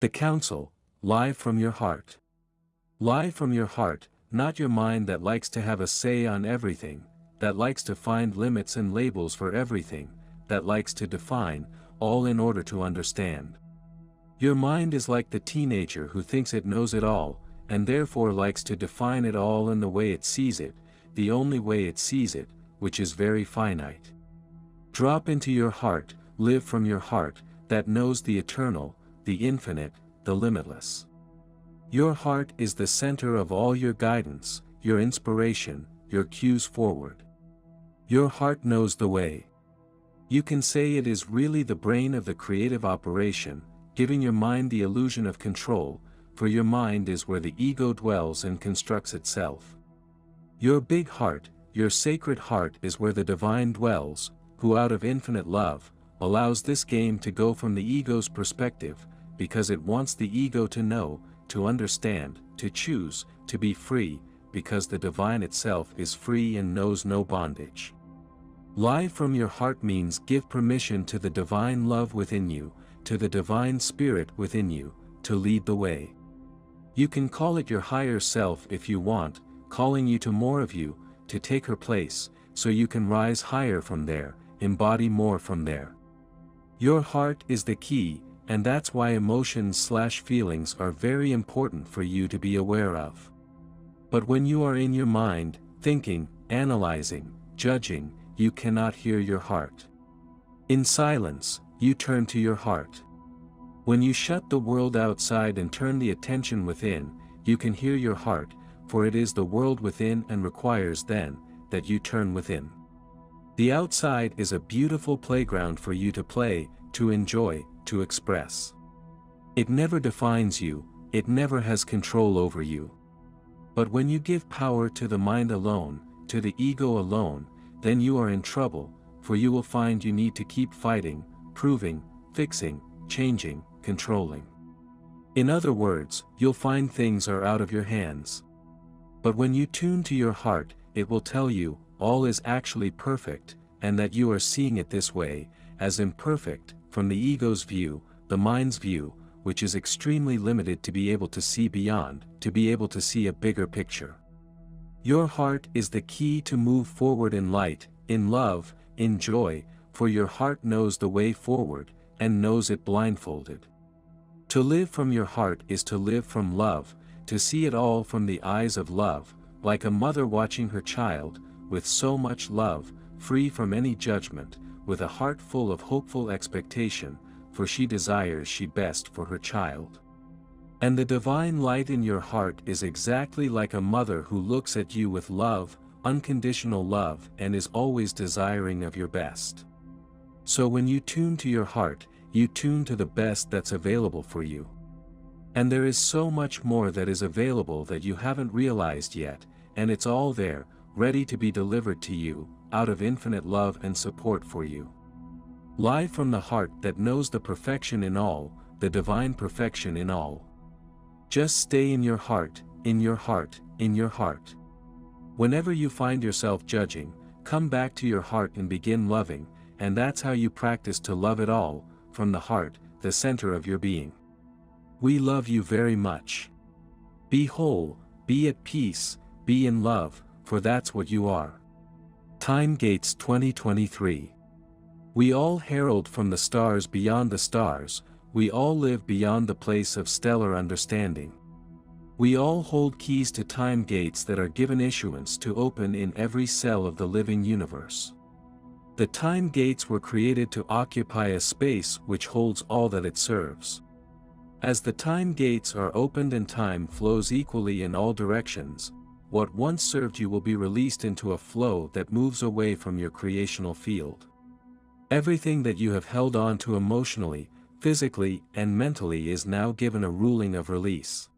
The counsel, live from your heart. Live from your heart, not your mind that likes to have a say on everything, that likes to find limits and labels for everything, that likes to define, all in order to understand. Your mind is like the teenager who thinks it knows it all, and therefore likes to define it all in the way it sees it, the only way it sees it, which is very finite. Drop into your heart, live from your heart, that knows the eternal, the infinite, the limitless. Your heart is the center of all your guidance, your inspiration, your cues forward. Your heart knows the way. You can say it is really the brain of the creative operation, giving your mind the illusion of control, for your mind is where the ego dwells and constructs itself. Your big heart, your sacred heart is where the divine dwells, who out of infinite love, allows this game to go from the ego's perspective, because it wants the ego to know, to understand, to choose, to be free, because the divine itself is free and knows no bondage. Live from your heart means give permission to the divine love within you, to the divine spirit within you, to lead the way. You can call it your higher self if you want, calling you to more of you, to take her place, so you can rise higher from there, embody more from there. Your heart is the key, and that's why emotions/feelings are very important for you to be aware of. But when you are in your mind, thinking, analyzing, judging, you cannot hear your heart. In silence, you turn to your heart. When you shut the world outside and turn the attention within, you can hear your heart, for it is the world within and requires then, that you turn within. The outside is a beautiful playground for you to play, to enjoy, to express. It never defines you, it never has control over you. But when you give power to the mind alone, to the ego alone, then you are in trouble, for you will find you need to keep fighting, proving, fixing, changing, controlling. In other words, you'll find things are out of your hands. But when you tune to your heart, it will tell you, all is actually perfect, and that you are seeing it this way, as imperfect, from the ego's view, the mind's view, which is extremely limited to be able to see beyond, to be able to see a bigger picture. Your heart is the key to move forward in light, in love, in joy, for your heart knows the way forward, and knows it blindfolded. To live from your heart is to live from love, to see it all from the eyes of love, like a mother watching her child, with so much love, free from any judgment, with a heart full of hopeful expectation, for she desires she best for her child. And the divine light in your heart is exactly like a mother who looks at you with love, unconditional love, and is always desiring of your best. So when you tune to your heart, you tune to the best that's available for you. And there is so much more that is available that you haven't realized yet, and it's all there, ready to be delivered to you, out of infinite love and support for you. Live from the heart that knows the perfection in all, the divine perfection in all. Just stay in your heart, in your heart, in your heart. Whenever you find yourself judging, come back to your heart and begin loving, and that's how you practice to love it all, from the heart, the center of your being. We love you very much. Be whole, be at peace, be in love, for that's what you are. Time Gates 2023. We all herald from the stars beyond the stars, we all live beyond the place of stellar understanding. We all hold keys to time gates that are given issuance to open in every cell of the living universe. The time gates were created to occupy a space which holds all that it serves. As the time gates are opened and time flows equally in all directions, what once served you will be released into a flow that moves away from your creational field. Everything that you have held on to emotionally, physically, and mentally is now given a ruling of release.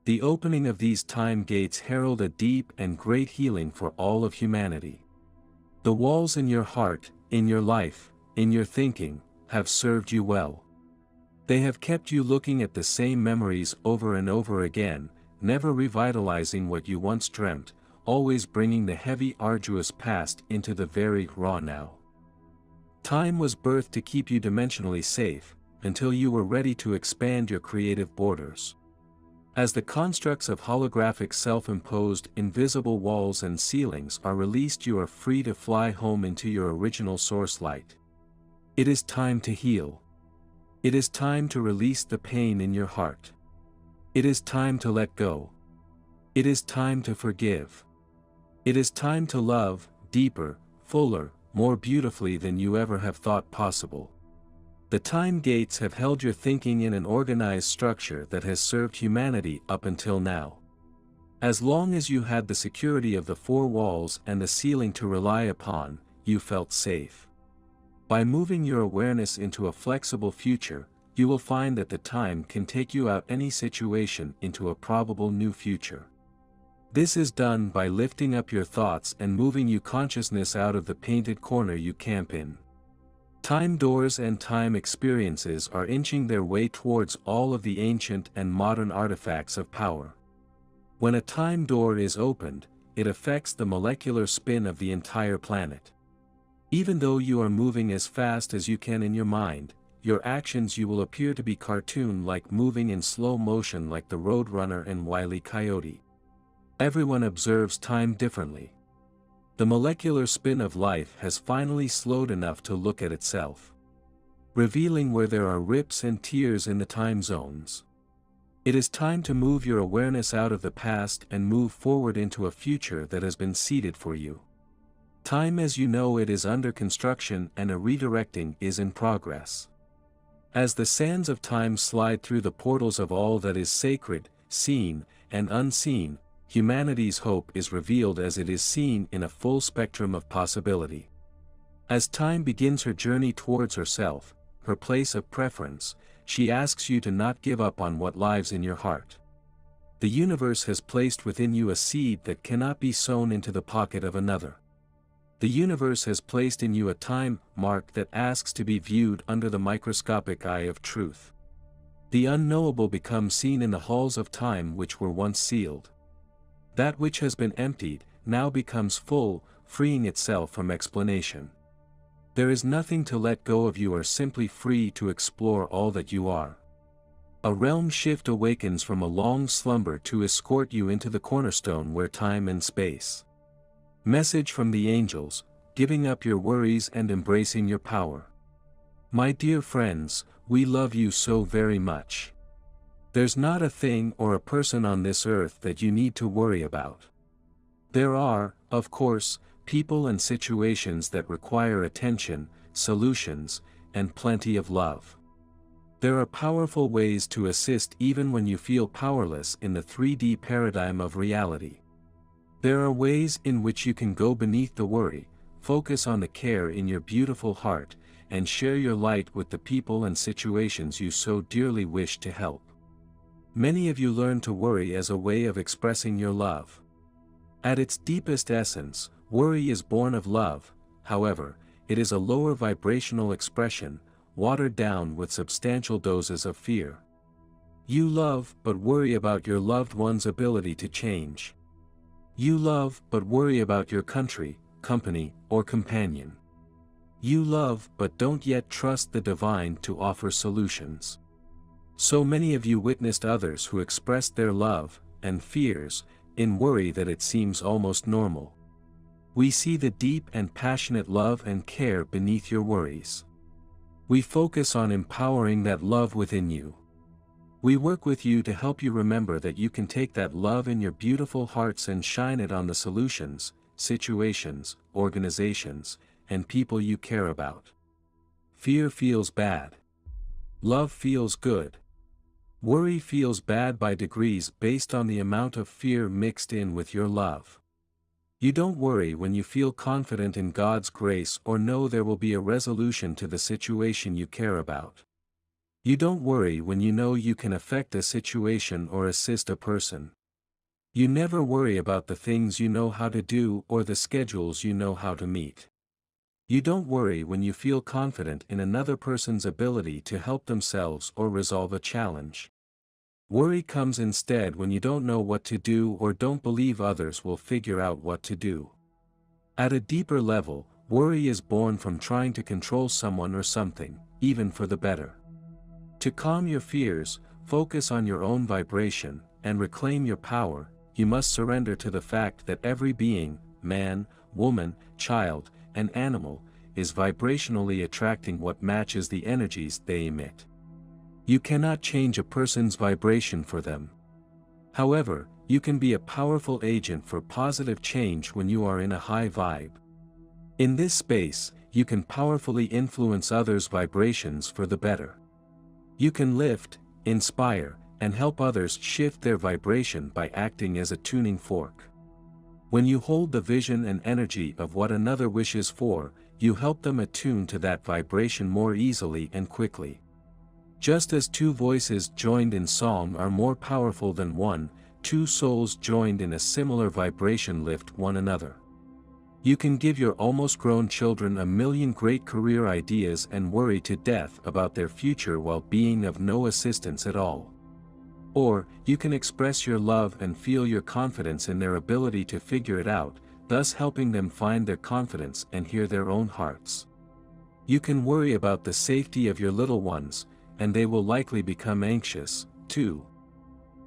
The opening of these time gates herald a deep and great healing for all of humanity. The walls in your heart, in your life, in your thinking, have served you well. They have kept you looking at the same memories over and over again, never revitalizing what you once dreamt, always bringing the heavy arduous past into the very raw now. Time was birthed to keep you dimensionally safe, until you were ready to expand your creative borders. As the constructs of holographic self-imposed invisible walls and ceilings are released, you are free to fly home into your original source light. It is time to heal. It is time to release the pain in your heart. It is time to let go. It is time to forgive. It is time to love, deeper, fuller, more beautifully than you ever have thought possible. The time gates have held your thinking in an organized structure that has served humanity up until now. As long as you had the security of the four walls and the ceiling to rely upon, you felt safe. By moving your awareness into a flexible future, you will find that the time can take you out any situation into a probable new future. This is done by lifting up your thoughts and moving your consciousness out of the painted corner you camp in. Time doors and time experiences are inching their way towards all of the ancient and modern artifacts of power. When a time door is opened, it affects the molecular spin of the entire planet. Even though you are moving as fast as you can in your mind, your actions you will appear to be cartoon-like, moving in slow motion like the Roadrunner and Wile E. Coyote. Everyone observes time differently. The molecular spin of life has finally slowed enough to look at itself, revealing where there are rips and tears in the time zones. It is time to move your awareness out of the past and move forward into a future that has been seeded for you. Time as you know it is under construction, and a redirecting is in progress. As the sands of time slide through the portals of all that is sacred, seen, and unseen, humanity's hope is revealed as it is seen in a full spectrum of possibility. As time begins her journey towards herself, her place of preference, she asks you to not give up on what lies in your heart. The universe has placed within you a seed that cannot be sown into the pocket of another. The universe has placed in you a time mark that asks to be viewed under the microscopic eye of truth. The unknowable becomes seen in the halls of time which were once sealed. That which has been emptied, now becomes full, freeing itself from explanation. There is nothing to let go of. You are simply free to explore all that you are. A realm shift awakens from a long slumber to escort you into the cornerstone where time and space. Message from the angels, giving up your worries and embracing your power. My dear friends, we love you so very much. There's not a thing or a person on this earth that you need to worry about. There are, of course, people and situations that require attention, solutions, and plenty of love. There are powerful ways to assist even when you feel powerless in the 3D paradigm of reality. There are ways in which you can go beneath the worry, focus on the care in your beautiful heart, and share your light with the people and situations you so dearly wish to help. Many of you learn to worry as a way of expressing your love. At its deepest essence, worry is born of love. However, it is a lower vibrational expression, watered down with substantial doses of fear. You love but worry about your loved one's ability to change. You love but worry about your country, company, or companion. You love but don't yet trust the divine to offer solutions. So many of you witnessed others who expressed their love and fears in worry that it seems almost normal. We see the deep and passionate love and care beneath your worries. We focus on empowering that love within you. We work with you to help you remember that you can take that love in your beautiful hearts and shine it on the solutions, situations, organizations, and people you care about. Fear feels bad. Love feels good. Worry feels bad by degrees based on the amount of fear mixed in with your love. You don't worry when you feel confident in God's grace or know there will be a resolution to the situation you care about. You don't worry when you know you can affect a situation or assist a person. You never worry about the things you know how to do or the schedules you know how to meet. You don't worry when you feel confident in another person's ability to help themselves or resolve a challenge. Worry comes instead when you don't know what to do or don't believe others will figure out what to do. At a deeper level, worry is born from trying to control someone or something, even for the better. To calm your fears, focus on your own vibration, and reclaim your power, you must surrender to the fact that every being, man, woman, child, and animal, is vibrationally attracting what matches the energies they emit. You cannot change a person's vibration for them. However, you can be a powerful agent for positive change when you are in a high vibe. In this space, you can powerfully influence others' vibrations for the better. You can lift, inspire, and help others shift their vibration by acting as a tuning fork. When you hold the vision and energy of what another wishes for, you help them attune to that vibration more easily and quickly. Just as two voices joined in song are more powerful than one, two souls joined in a similar vibration lift one another. You can give your almost grown children a million great career ideas and worry to death about their future while being of no assistance at all. Or, you can express your love and feel your confidence in their ability to figure it out, thus helping them find their confidence and hear their own hearts. You can worry about the safety of your little ones, and they will likely become anxious, too.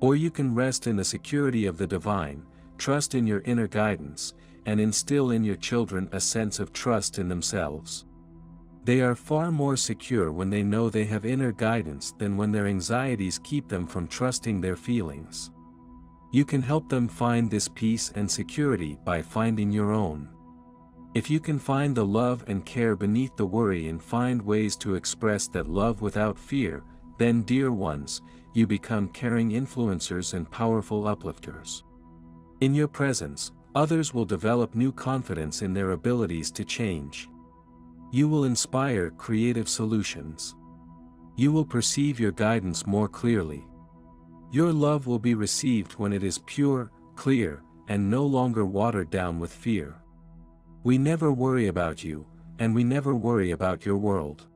Or you can rest in the security of the divine, trust in your inner guidance, and instill in your children a sense of trust in themselves. They are far more secure when they know they have inner guidance than when their anxieties keep them from trusting their feelings. You can help them find this peace and security by finding your own. If you can find the love and care beneath the worry and find ways to express that love without fear, then, dear ones, you become caring influencers and powerful uplifters. In your presence, others will develop new confidence in their abilities to change. You will inspire creative solutions. You will perceive your guidance more clearly. Your love will be received when it is pure, clear, and no longer watered down with fear. We never worry about you, and we never worry about your world.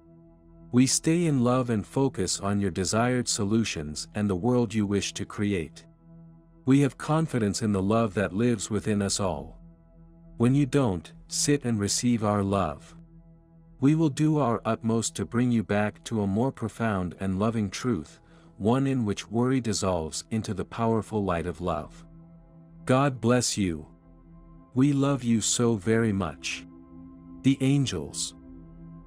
We stay in love and focus on your desired solutions and the world you wish to create. We have confidence in the love that lives within us all. When you don't, sit and receive our love. We will do our utmost to bring you back to a more profound and loving truth, one in which worry dissolves into the powerful light of love. God bless you. We love you so very much. The angels.